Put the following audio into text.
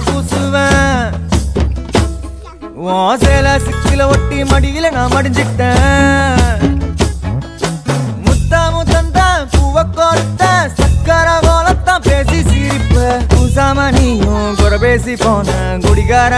நான் பூசுவேன் சேல சிக்கில ஒட்டி மடியில நான் மடிஞ்சிட்டேன் முத்தா முத்தந்தா பூவ கோர்த்த சக்கர போலத்தான் பேசி சிரிப்ப பூசாம நீயும் குறை பேசி போன குடிகார